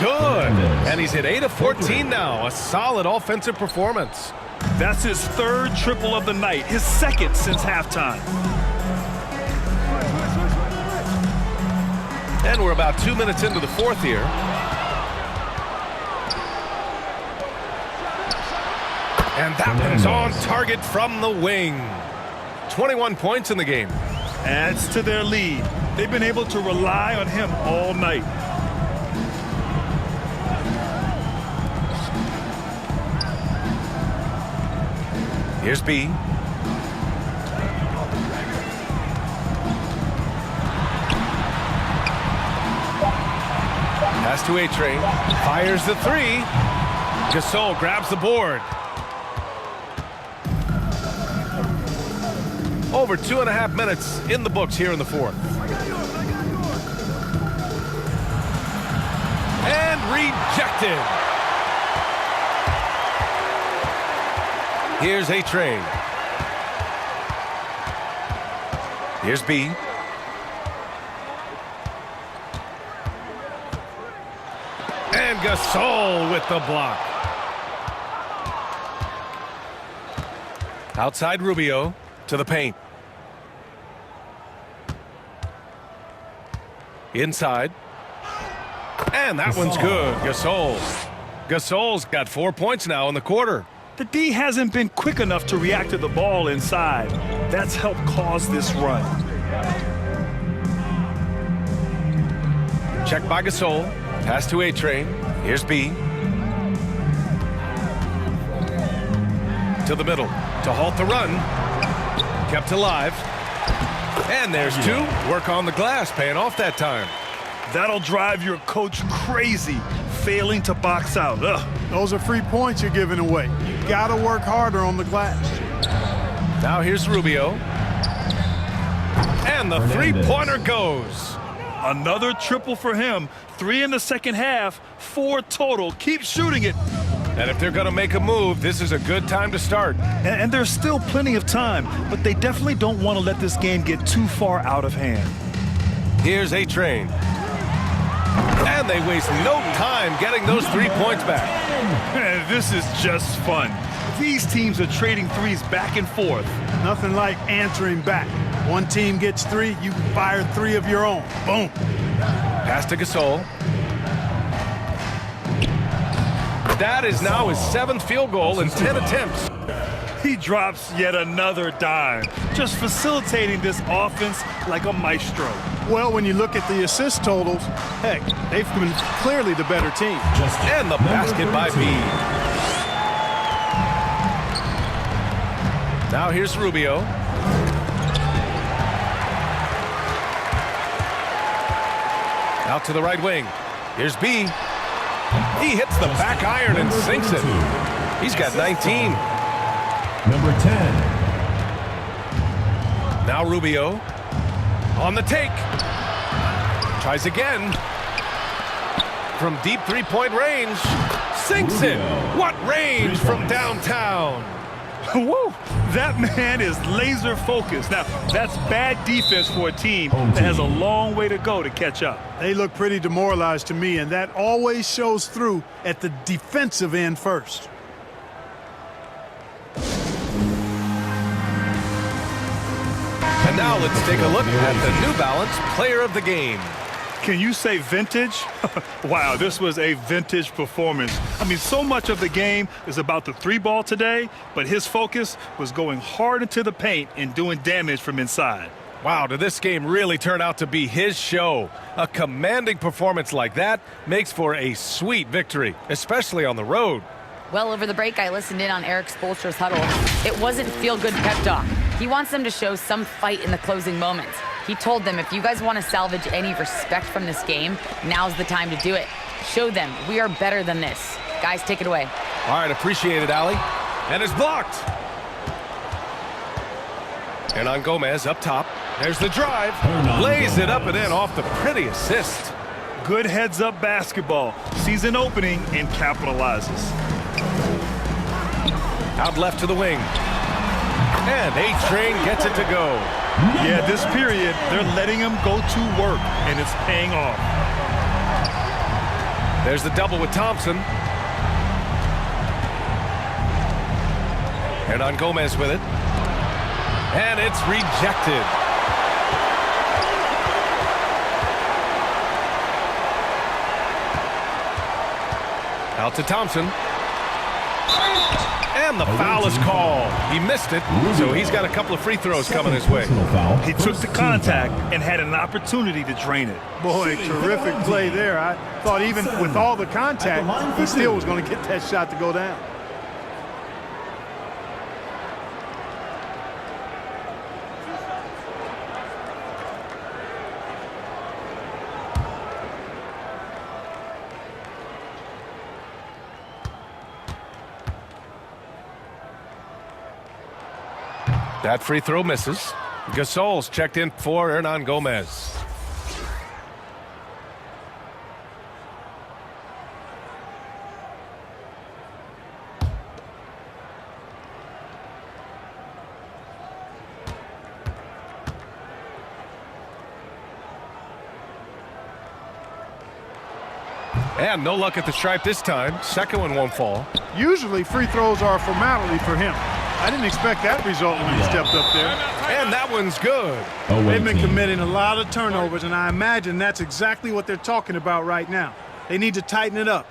Good. And he's hit 8 of 14 now. A solid offensive performance. That's his third triple of the night. His second since halftime. And we're about 2 minutes into the fourth here. And that one's on target from the wing. 21 points in the game. Adds to their lead. They've been able to rely on him all night. Here's B. Pass to A-Train. Fires the three. Gasol grabs the board. Over 2.5 minutes in the books here in the fourth. And rejected. Here's A-Train. Here's B. And Gasol with the block. Outside Rubio to the paint. Inside. And that one's good. Gasol's got 4 points now in the quarter. The D hasn't been quick enough to react to the ball inside. That's helped cause this run. Check by Gasol. Pass to A-Train. Here's B. To the middle to halt the run. Kept alive. And there's two. Work on the glass, paying off that time. That'll drive your coach crazy, failing to box out. Ugh. Those are free points you're giving away. You got to work harder on the glass. Now here's Rubio. And the three-pointer goes. Another triple for him. 3 in the second half, 4 total. Keep shooting it. And if they're going to make a move, this is a good time to start. And there's still plenty of time, but they definitely don't want to let this game get too far out of hand. Here's A-Train. And they waste no time getting those 3 points back. This is just fun. These teams are trading threes back and forth. Nothing like answering back. One team gets 3, you fire 3 of your own. Boom. Pass to Gasol. That is now his 7th field goal in 10 attempts. He drops yet another dime, just facilitating this offense like a maestro. Well, when you look at the assist totals, heck, they've been clearly the better team. And the basket by B. Now here's Rubio. Out to the right wing. Here's B. He hits the back iron and sinks it. He's got 19. Number 10. Now Rubio on the take. Tries again. From deep three-point range. Sinks it. What range from downtown. Woo! That man is laser focused. Now, that's bad defense for a team that has a long way to go to catch up. They look pretty demoralized to me, and that always shows through at the defensive end first. And now let's take a look at the New Balance Player of the Game. Can you say vintage? Wow, this was a vintage performance. I mean, so much of the game is about the 3-ball today, but his focus was going hard into the paint and doing damage from inside. Wow, did this game really turn out to be his show? A commanding performance like that makes for a sweet victory, especially on the road. Well, over the break, I listened in on Eric Spoelstra's huddle. It wasn't feel-good pep talk. He wants them to show some fight in the closing moments. He told them, if you guys want to salvage any respect from this game, now's the time to do it. Show them we are better than this. Guys, take it away. All right, appreciate it, Allie. And it's blocked. And on Gomez up top. There's the drive. Lays it up and in off the pretty assist. Good heads-up basketball. Sees an opening and capitalizes. Out left to the wing. And A-Train gets it to go. Yeah, this period, they're letting him go to work, and it's paying off. There's the double with Thompson. And on Gomez with it. And it's rejected. Out to Thompson. And the foul is called. He missed it, so he's got a couple of free throws coming his way. He took the contact and had an opportunity to drain it. Boy, terrific play there. I thought even with all the contact, he still was going to get that shot to go down. That free throw misses. Gasol's checked in for Hernan Gomez. And no luck at the stripe this time. Second one won't fall. Usually free throws are a formality for him. I didn't expect that result when he stepped up there. And that one's good. They've been committing a lot of turnovers, and I imagine that's exactly what they're talking about right now. They need to tighten it up.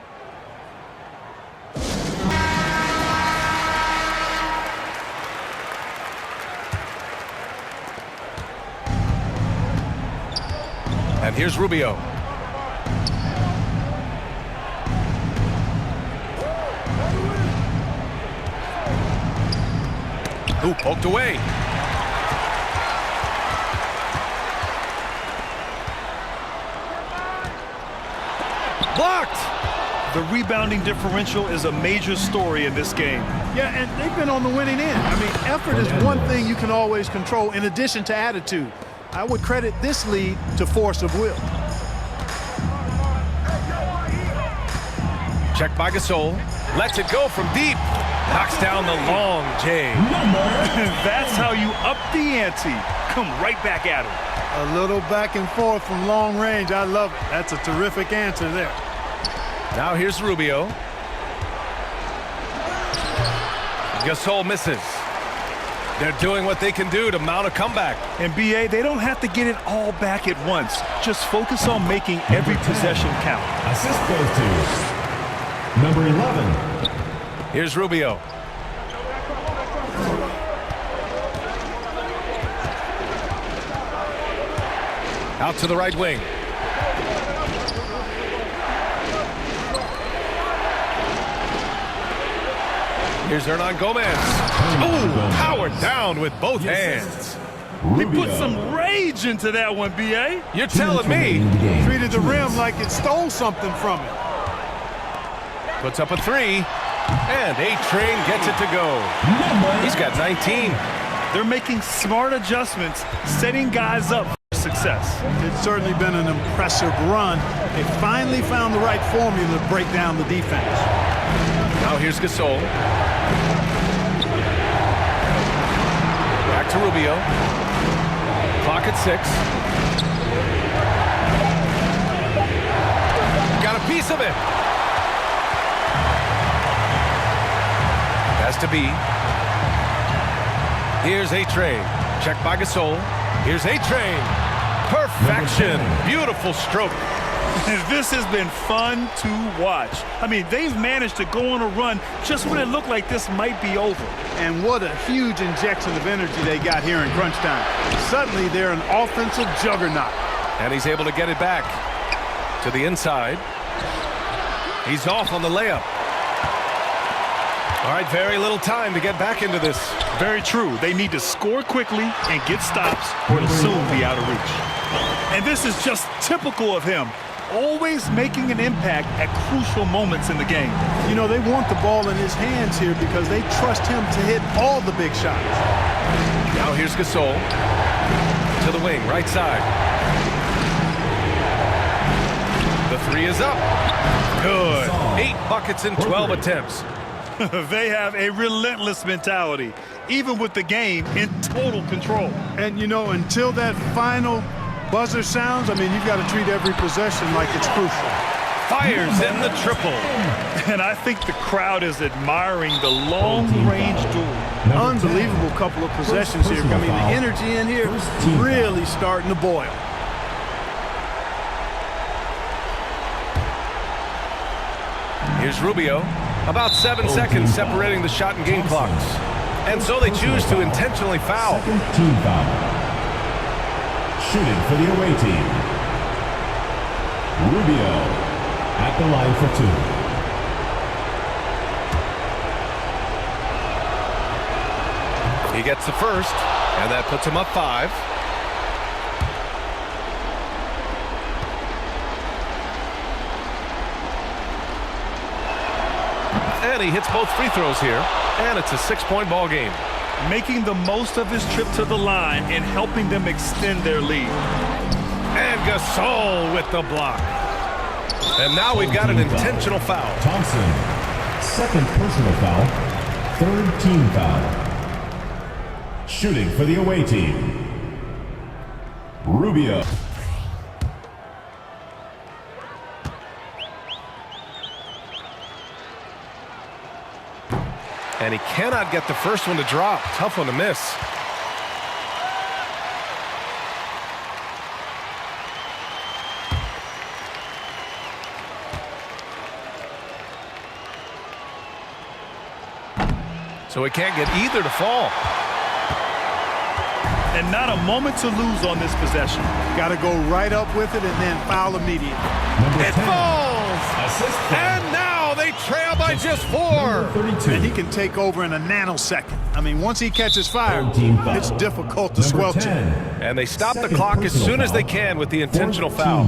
And here's Rubio. Ooh, poked away. Blocked. The rebounding differential is a major story in this game. Yeah, and they've been on the winning end. I mean, effort is one thing you can always control in addition to attitude. I would credit this lead to force of will. Check by Gasol. Lets it go from deep. Knocks down the long J. That's how you up the ante. Come right back at him. A little back and forth from long range. I love it. That's a terrific answer there. Now here's Rubio. Gasol misses. They're doing what they can do to mount a comeback. And BA, they don't have to get it all back at once. Just focus on making every possession count. Assist goes to number 11. Here's Rubio. Out to the right wing. Here's Hernan Gomez. Ooh, powered down with both hands. He put some rage into that one, BA. You're telling me. Treated the rim like it stole something from him. Puts up a three. And A-Train gets it to go. He's got 19. They're making smart adjustments, setting guys up for success. It's certainly been an impressive run. They finally found the right formula to break down the defense. Now here's Gasol. Back to Rubio. Clock at 6. Got a piece of it. Has to be. Here's A-Train. Check by Gasol. Here's A-Train. Perfection. Beautiful stroke. This has been fun to watch. I mean, they've managed to go on a run just when it looked like this might be over. And what a huge injection of energy they got here in crunch time. Suddenly, they're an offensive juggernaut. And he's able to get it back to the inside. He's off on the layup. All right, very little time to get back into this. Very true. They need to score quickly and get stops or it'll soon be out of reach. And this is just typical of him. Always making an impact at crucial moments in the game. You know, they want the ball in his hands here because they trust him to hit all the big shots. Now here's Gasol. To the wing, right side. The three is up. Good. 8 buckets in 12 attempts. They have a relentless mentality, even with the game in total control. And, you know, until that final buzzer sounds, I mean, you've got to treat every possession like it's crucial. Fires in the triple. And I think the crowd is admiring the long-range duel. Unbelievable couple of possessions here. I mean, the energy in here really starting to boil. Here's Rubio. About 7 seconds separating the shot and game clocks. And so they choose to intentionally foul. Second team foul. Shooting for the away team. Rubio at the line for 2. He gets the first, and that puts him up 5. And he hits both free throws here, and it's a 6-point ball game. making the most of his trip to the line and helping them extend their lead. And Gasol with the block. And now we've got an intentional foul. Thompson, second personal foul, third team foul. Shooting for the away team, Rubio. And he cannot get the first one to drop. Tough one to miss. So he can't get either to fall. And not a moment to lose on this possession. Got to go right up with it and then foul immediately. It falls! And now they trail by just 4. And he can take over in a nanosecond. I mean, once he catches fire, it's difficult to squelch it. And they stop the clock as soon as they can with the intentional foul.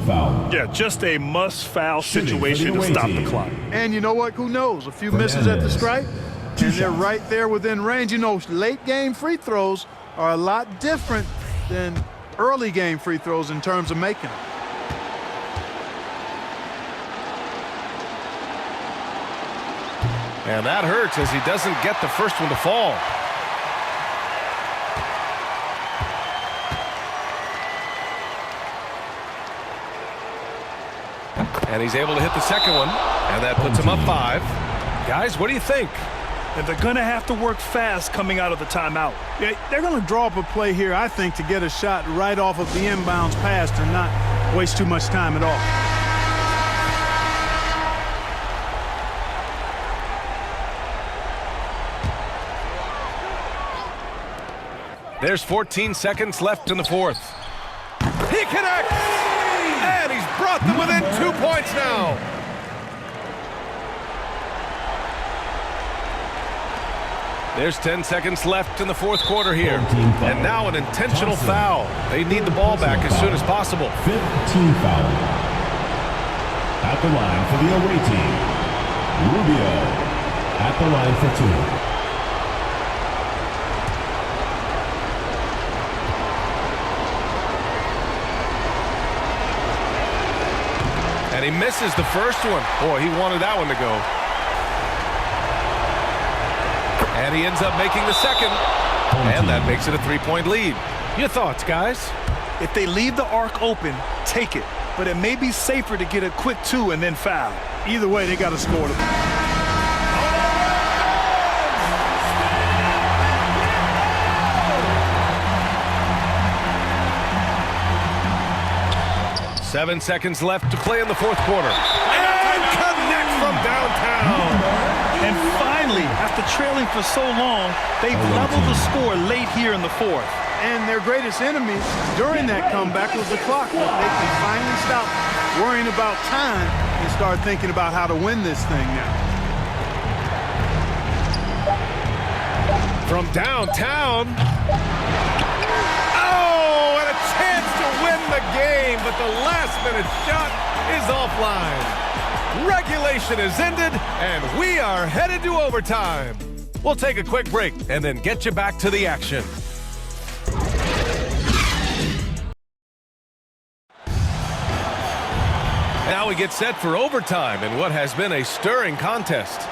Yeah, just a must-foul situation to stop the clock. And you know what? Who knows? A few misses at the stripe, and they're right there within range. You know, late-game free throws are a lot different than early-game free throws in terms of making them. And that hurts as he doesn't get the first one to fall. And he's able to hit the second one, and that puts him up 5. Guys, what do you think? And they're going to have to work fast coming out of the timeout. Yeah, they're going to draw up a play here, I think, to get a shot right off of the inbounds pass and not waste too much time at all. There's 14 seconds left in the fourth. He connects! And he's brought them within 2 points now. There's 10 seconds left in the fourth quarter here. And now an intentional foul. They need the ball back as soon as possible. 15 foul. At the line for the away team, Rubio. At the line for 2. And he misses the first one. Boy, he wanted that one to go. And he ends up making the second. And that makes it a 3-point lead. Your thoughts, guys? If they leave the arc open, take it. But it may be safer to get a quick 2 and then foul. Either way, they got to score the ball. 7 seconds left to play in the fourth quarter. And connects from downtown. And finally, after trailing for so long, they've leveled the score late here in the fourth. And their greatest enemy during that comeback was the clock. But they can finally stop worrying about time and start thinking about how to win this thing now. From downtown. Oh, and a chance to win the game, but the last-minute shot is offline. Regulation is ended, and we are headed to overtime. We'll take a quick break and then get you back to the action. Now we get set for overtime in what has been a stirring contest.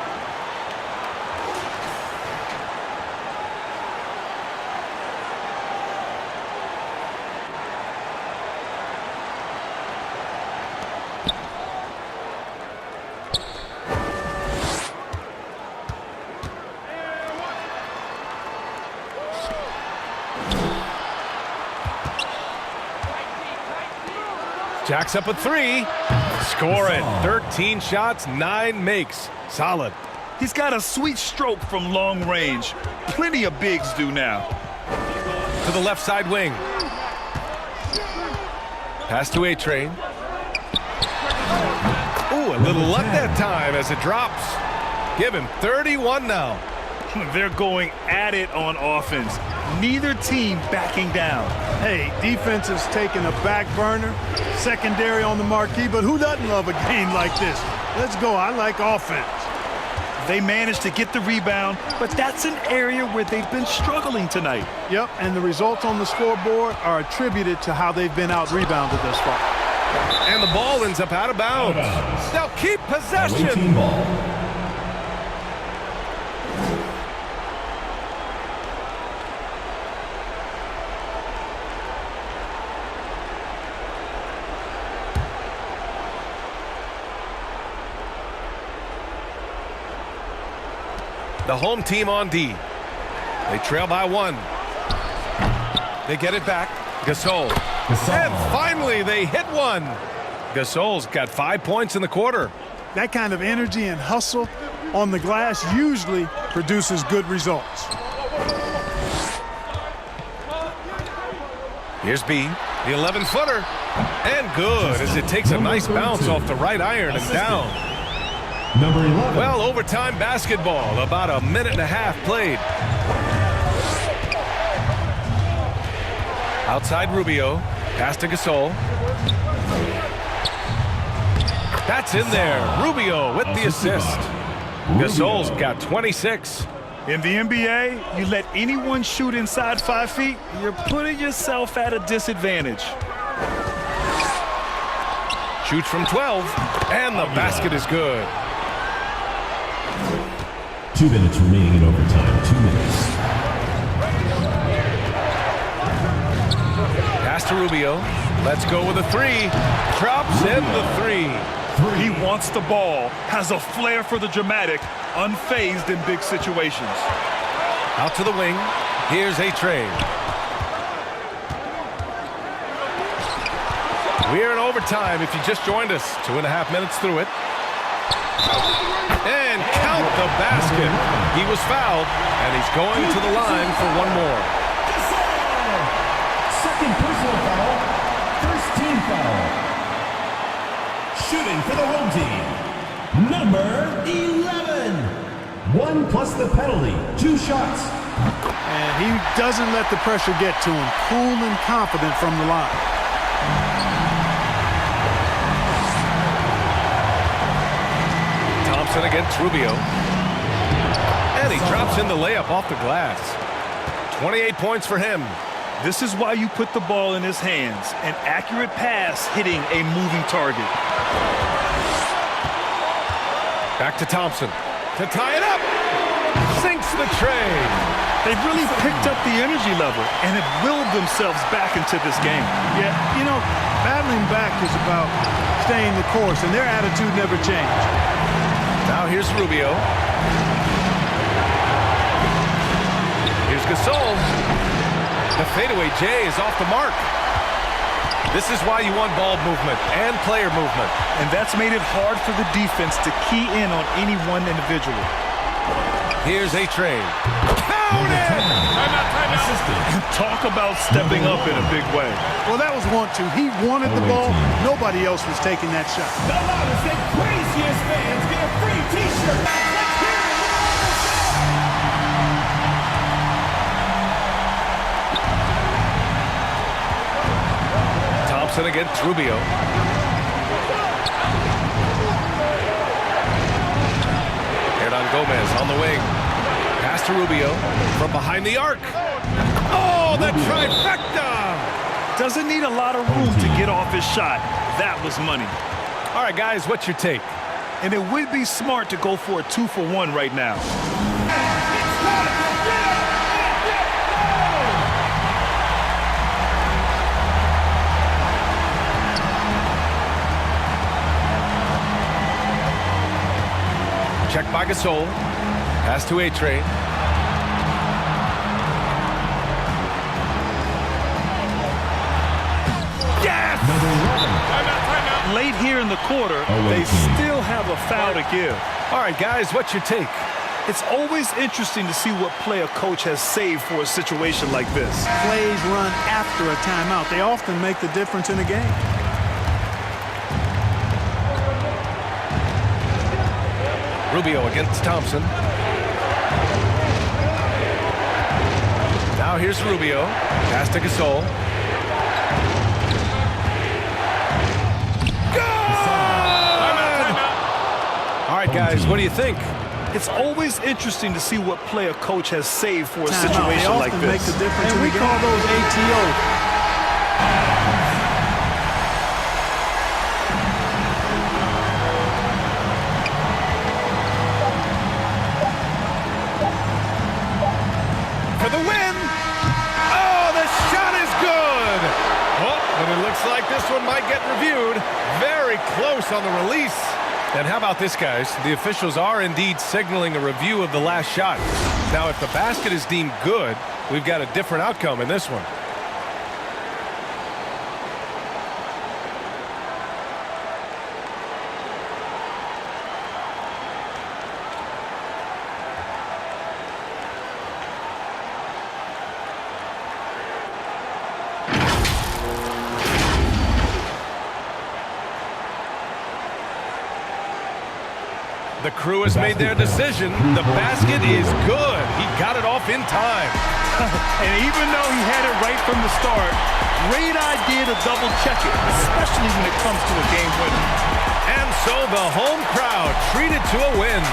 Jacks up a 3. Score it. 13 shots, 9 makes. Solid. He's got a sweet stroke from long range. Plenty of bigs do now. To the left side wing. Pass to A-Train. Ooh, a little luck that time as it drops. Give him 31 now. They're going at it on offense. Neither team backing down. Hey, defense is taking a back burner, secondary on the marquee, but who doesn't love a game like this? Let's go. I like offense. They managed to get the rebound, but that's an area where they've been struggling tonight. Yep, and the results on the scoreboard are attributed to how they've been out-rebounded thus far. And the ball ends up out of bounds. They'll keep possession. The home team on D. They trail by 1. They get it back. Gasol. And finally, they hit one. Gasol's got 5 points in the quarter. That kind of energy and hustle on the glass usually produces good results. Here's B, the 11-footer. And good, as it takes a nice bounce off the right iron and down. Number 11. Well, overtime basketball, about a minute and a half played. Outside Rubio, pass to Gasol. That's in there. Rubio with the assist. Gasol's got 26. In the NBA, you let anyone shoot inside 5 feet, you're putting yourself at a disadvantage. Shoots from 12, and the basket is good. 2 minutes remaining in overtime. 2 minutes. Pass to Rubio. Let's go with a 3. Drops in the 3. He wants the ball, has a flair for the dramatic, unfazed in big situations. Out to the wing. Here's a trade. We're in overtime if you just joined us. 2.5 minutes through it. And count the basket. He was fouled, and he's going to the line for one more. Second personal foul. First team foul. Shooting for the home team. Number 11. 1 plus the penalty. 2 shots. And he doesn't let the pressure get to him. Cool and confident from the line. Thompson against Rubio. And he drops in the layup off the glass. 28 points for him. This is why you put the ball in his hands. An accurate pass hitting a moving target. Back to Thompson. To tie it up. Sinks the tray. They've really picked up the energy level and have willed themselves back into this game. Yeah, you know, battling back is about staying the course, and their attitude never changed. Now here's Rubio. Here's Gasol. The fadeaway J is off the mark. This is why you want ball movement and player movement. And that's made it hard for the defense to key in on any one individual. Here's a trade. Count it! And talk about stepping up in a big way. Well, that was 1-2. He wanted the ball. Nobody else was taking that shot. The loudest and craziest fans get a free t-shirt. Thompson against Rubio. Gomez on the wing. Pass to Rubio from behind the arc. Oh, the trifecta! Doesn't need a lot of room to get off his shot. That was money. All right, guys, what's your take? And it would be smart to go for a 2-for-1 right now. Check by Gasol. Pass to A-Train. Yes! Timeout. Late here in the quarter, they still have a foul to give. All right, guys, what's your take? It's always interesting to see what play a coach has saved for a situation like this. Plays run after a timeout. They often make the difference in a game. Rubio against Thompson. Now here's Rubio. Pass to Gasol. Good! All right, guys, what do you think? It's always interesting to see what play a coach has saved for a situation they like often this. make the difference. And we call those ATO. For the win! Oh, the shot is good! Oh, but it looks like this one might get reviewed. Very close on the release. And how about this, guys? The officials are indeed signaling a review of the last shot. Now, if the basket is deemed good, we've got a different outcome in this one. The crew has made their decision. The basket is good. He got it off in time. And even though he had it right from the start, great idea to double check it, especially when it comes to a game winner. And so the home crowd treated to a win.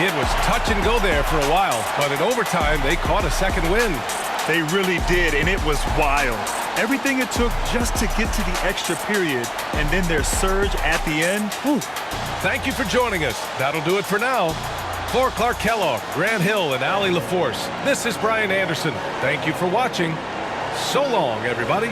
It was touch and go there for a while, but in overtime, they caught a second win. They really did, and it was wild. Everything it took just to get to the extra period, and then their surge at the end. Whew. Thank you for joining us. That'll do it for now. For Clark Kellogg, Grant Hill, and Allie LaForce, this is Brian Anderson. Thank you for watching. So long, everybody.